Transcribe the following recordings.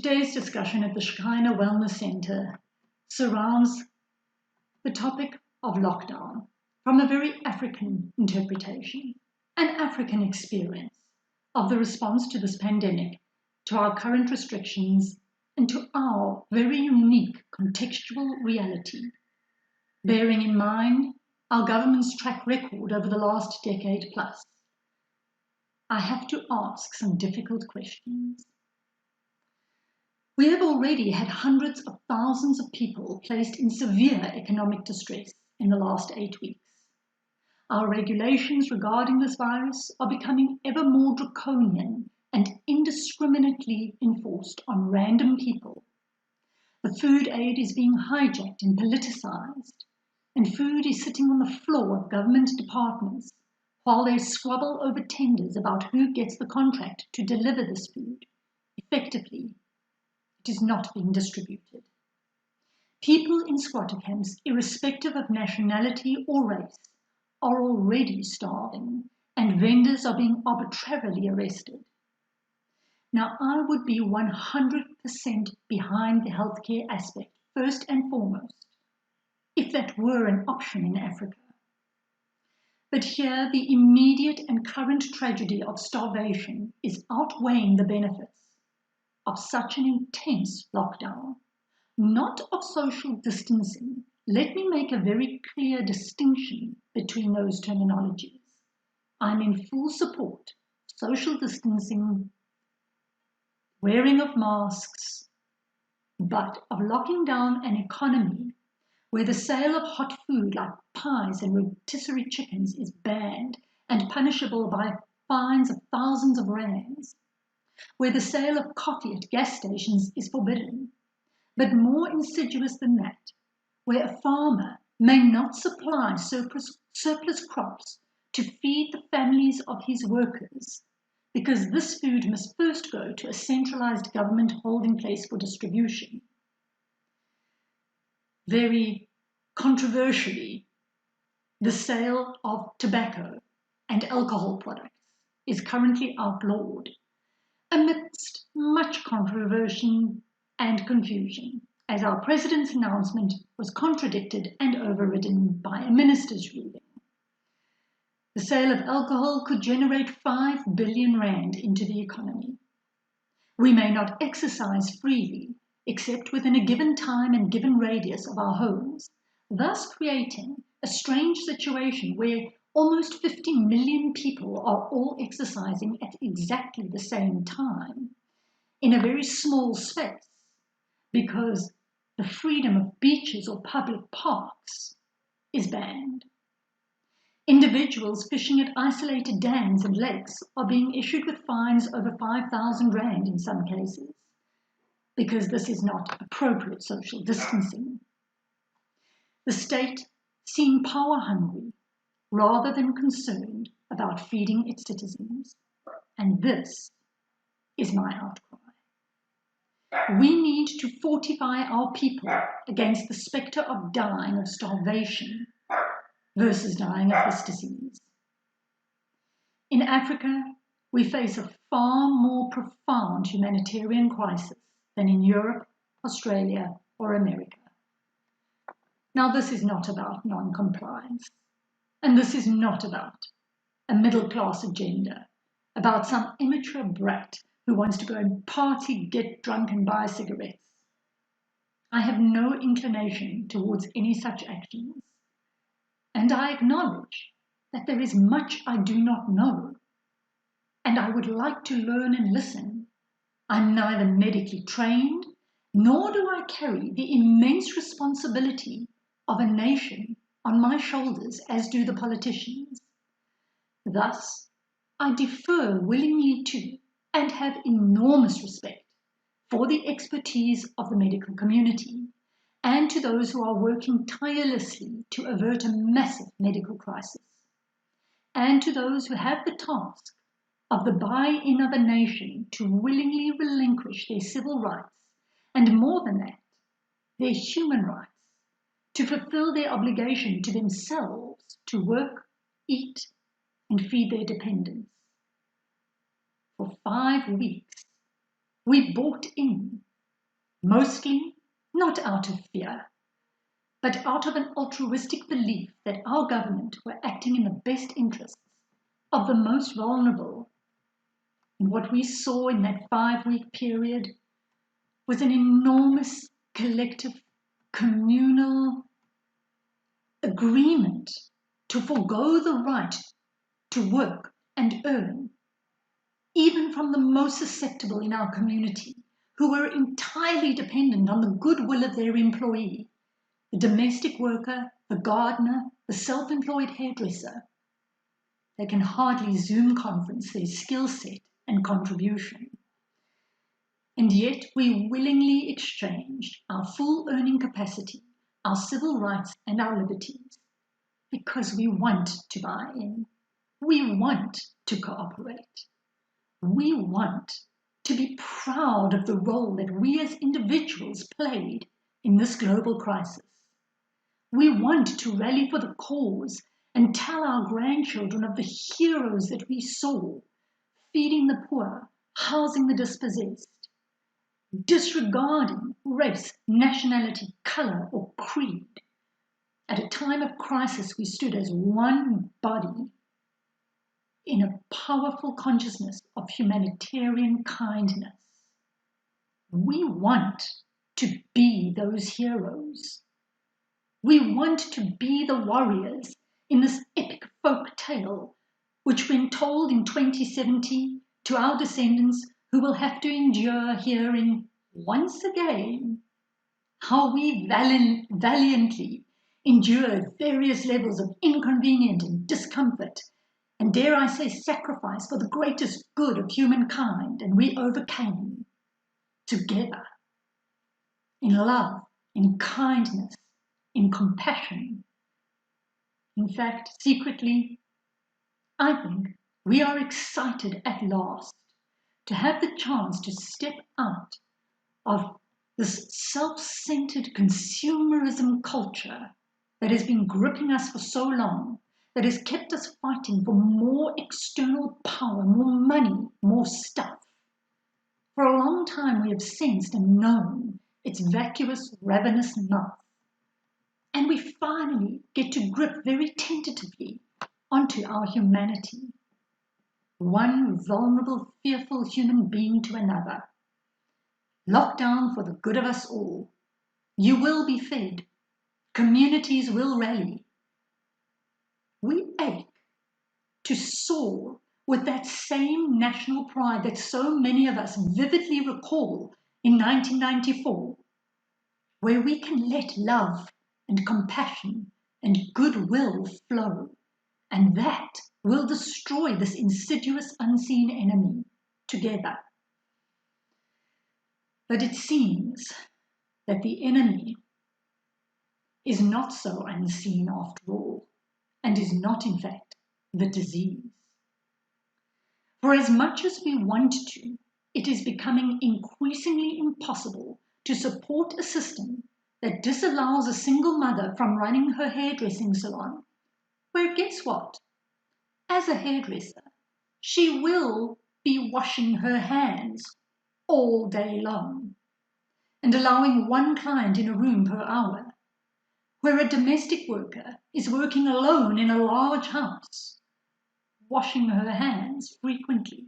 Today's discussion at the Shikina Wellness Centre surrounds the topic of lockdown from a very African interpretation, an African experience of the response to this pandemic, to our current restrictions, and to our very unique contextual reality, bearing in mind our government's track record over the last decade plus. I have to ask some difficult questions. We have already had hundreds of thousands of people placed in severe economic distress in the last 8 weeks. Our regulations regarding this virus are becoming ever more draconian and indiscriminately enforced on random people. The food aid is being hijacked and politicized, and food is sitting on the floor of government departments while they squabble over tenders about who gets the contract to deliver this food. Effectively, it is not being distributed. People in squatter camps, irrespective of nationality or race, are already starving, and vendors are being arbitrarily arrested. Now, I would be 100% behind the healthcare aspect, first and foremost, if that were an option in Africa. But here, the immediate and current tragedy of starvation is outweighing the benefits of such an intense lockdown, not of social distancing. Let me make a very clear distinction between those terminologies. I'm in full support of social distancing, wearing of masks, but of locking down an economy where the sale of hot food like pies and rotisserie chickens is banned and punishable by fines of thousands of rands, where the sale of coffee at gas stations is forbidden, but more insidious than that, where a farmer may not supply surplus crops to feed the families of his workers, because this food must first go to a centralized government holding place for distribution. Very controversially, the sale of tobacco and alcohol products is currently outlawed, amidst much controversy and confusion, as our President's announcement was contradicted and overridden by a minister's ruling. The sale of alcohol could generate 5 billion rand into the economy. We may not exercise freely, except within a given time and given radius of our homes, thus creating a strange situation where almost 50 million people are all exercising at exactly the same time in a very small space, because the freedom of beaches or public parks is banned. Individuals fishing at isolated dams and lakes are being issued with fines over 5,000 rand in some cases, because this is not appropriate social distancing. The state seem power hungry rather than concerned about feeding its citizens. And this is my outcry. We need to fortify our people against the spectre of dying of starvation versus dying of this disease. In Africa, we face a far more profound humanitarian crisis than in Europe, Australia, or America. Now, this is not about non-compliance, and this is not about a middle-class agenda, about some immature brat who wants to go and party, get drunk, and buy cigarettes. I have no inclination towards any such actions, and I acknowledge that there is much I do not know, and I would like to learn and listen. I'm neither medically trained, nor do I carry the immense responsibility of a nation on my shoulders, as do the politicians. Thus, I defer willingly to and have enormous respect for the expertise of the medical community and to those who are working tirelessly to avert a massive medical crisis, and to those who have the task of the buy-in of a nation to willingly relinquish their civil rights, and more than that, their human rights, to fulfill their obligation to themselves to work, eat, and feed their dependents. For 5 weeks, we bought in mostly not out of fear, but out of an altruistic belief that our government were acting in the best interests of the most vulnerable. And what we saw in that 5-week period was an enormous collective communal agreement to forego the right to work and earn, even from the most susceptible in our community, who were entirely dependent on the goodwill of their employee, the domestic worker, the gardener, the self-employed hairdresser. They can hardly Zoom conference their skill set and contribution. And yet we willingly exchanged our full earning capacity, our civil rights and our liberties, because we want to buy in. We want to cooperate. We want to be proud of the role that we as individuals played in this global crisis. We want to rally for the cause and tell our grandchildren of the heroes that we saw, feeding the poor, housing the dispossessed, disregarding race, nationality, colour, or creed. At a time of crisis, we stood as one body in a powerful consciousness of humanitarian kindness. We want to be those heroes. We want to be the warriors in this epic folk tale, which when told in 2070 to our descendants who will have to endure hearing once again how we valiantly endured various levels of inconvenience and discomfort, and dare I say sacrifice for the greatest good of humankind, and we overcame together in love, in kindness, in compassion. In fact, secretly, I think we are excited at last to have the chance to step out of this self-centered consumerism culture that has been gripping us for so long, that has kept us fighting for more external power, more money, more stuff. For a long time we have sensed and known its vacuous, ravenous mouth. And we finally get to grip very tentatively onto our humanity. One vulnerable, fearful human being to another. Lockdown for the good of us all. You will be fed. Communities will rally. We ache to soar with that same national pride that so many of us vividly recall in 1994, where we can let love and compassion and goodwill flow, and that will destroy this insidious unseen enemy together. But it seems that the enemy is not so unseen after all, and is not in fact the disease. For as much as we want to, it is becoming increasingly impossible to support a system that disallows a single mother from running her hairdressing salon, where guess what? As a hairdresser, she will be washing her hands all day long and allowing one client in a room per hour, where a domestic worker is working alone in a large house, washing her hands frequently,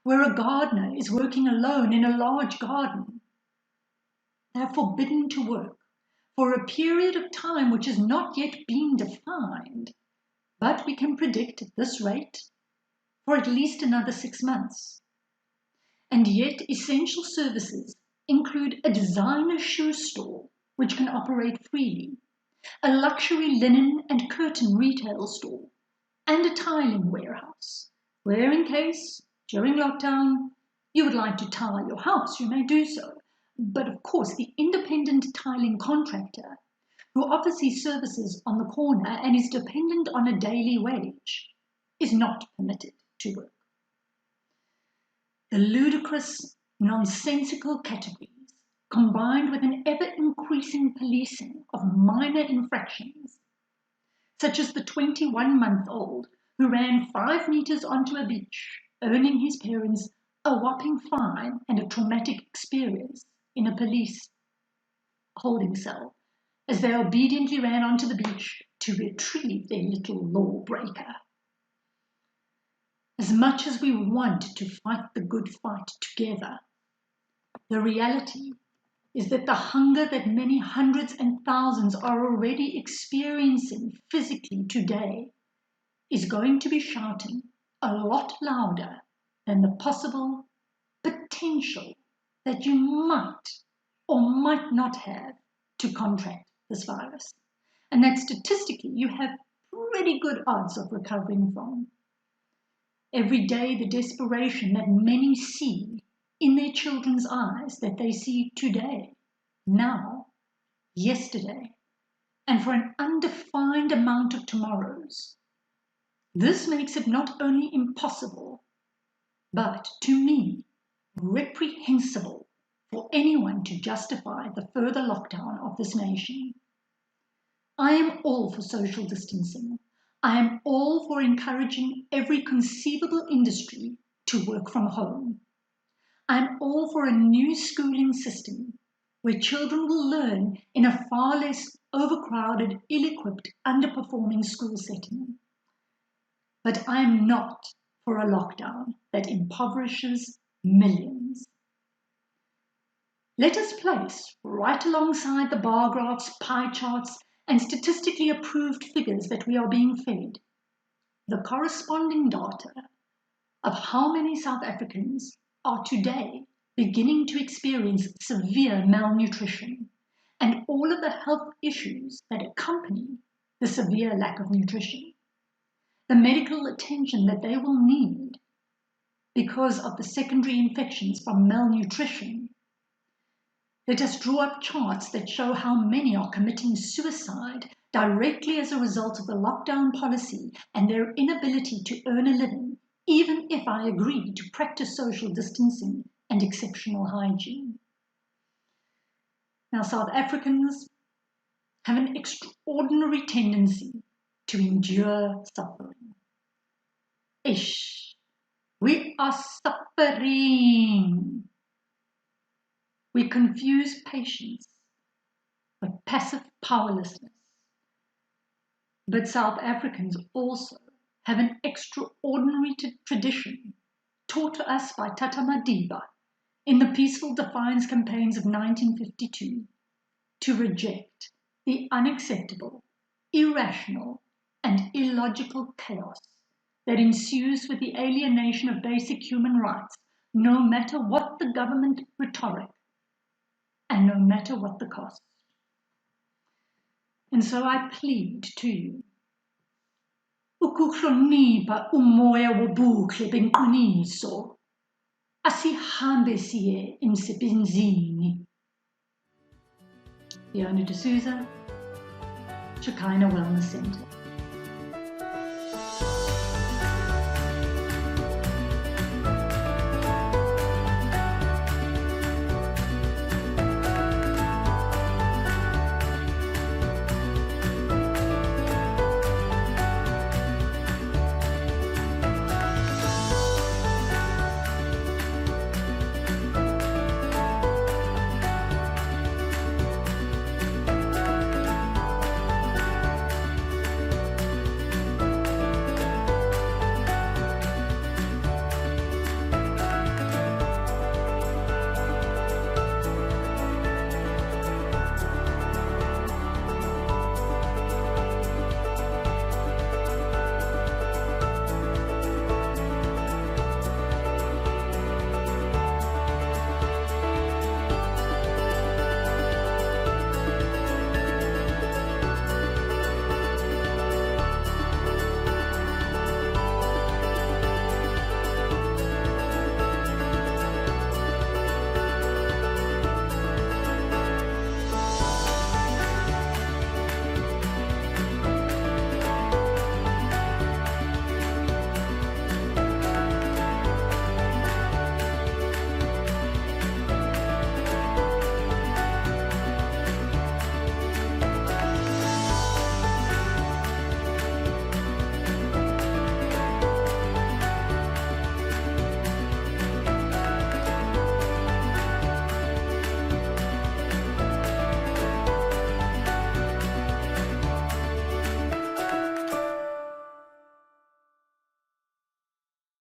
where a gardener is working alone in a large garden. They are forbidden to work for a period of time which has not yet been defined, but we can predict at this rate for at least another 6 months. And yet essential services include a designer shoe store which can operate freely, a luxury linen and curtain retail store, and a tiling warehouse, where in case, during lockdown, you would like to tile your house, you may do so. But of course, the independent tiling contractor who offers his services on the corner and is dependent on a daily wage is not permitted to work. The ludicrous, nonsensical categories, combined with an ever-increasing policing of minor infractions, such as the 21-month-old who ran 5 meters onto a beach, earning his parents a whopping fine and a traumatic experience, in a police holding cell as they obediently ran onto the beach to retrieve their little lawbreaker. As much as we want to fight the good fight together, the reality is that the hunger that many hundreds and thousands are already experiencing physically today is going to be shouting a lot louder than the possible potential that you might or might not have to contract this virus, and that statistically you have pretty good odds of recovering from. Every day, the desperation that many see in their children's eyes, that they see today, now, yesterday, and for an undefined amount of tomorrows. This makes it not only impossible, but, to me, reprehensible for anyone to justify the further lockdown of this nation. I am all for social distancing. I am all for encouraging every conceivable industry to work from home. I am all for a new schooling system where children will learn in a far less overcrowded, ill-equipped, underperforming school setting. But I am not for a lockdown that impoverishes millions. Let us place, right alongside the bar graphs, pie charts, and statistically approved figures that we are being fed, the corresponding data of how many South Africans are today beginning to experience severe malnutrition and all of the health issues that accompany the severe lack of nutrition, the medical attention that they will need because of the secondary infections from malnutrition. Let us draw up charts that show how many are committing suicide directly as a result of the lockdown policy and their inability to earn a living, even if I agree to practice social distancing and exceptional hygiene. Now, South Africans have an extraordinary tendency to endure suffering. We are suffering. We confuse patience with passive powerlessness. But South Africans also have an extraordinary tradition taught to us by Tata Madiba in the peaceful defiance campaigns of 1952 to reject the unacceptable, irrational, and illogical chaos that ensues with the alienation of basic human rights, no matter what the government rhetoric and no matter what the cost. And so I plead to you, ukuhlonipha umoya wobuhle beqiniso, asihambe siye emsebenzini. Fiona D'Souza, Shekinah Wellness Centre.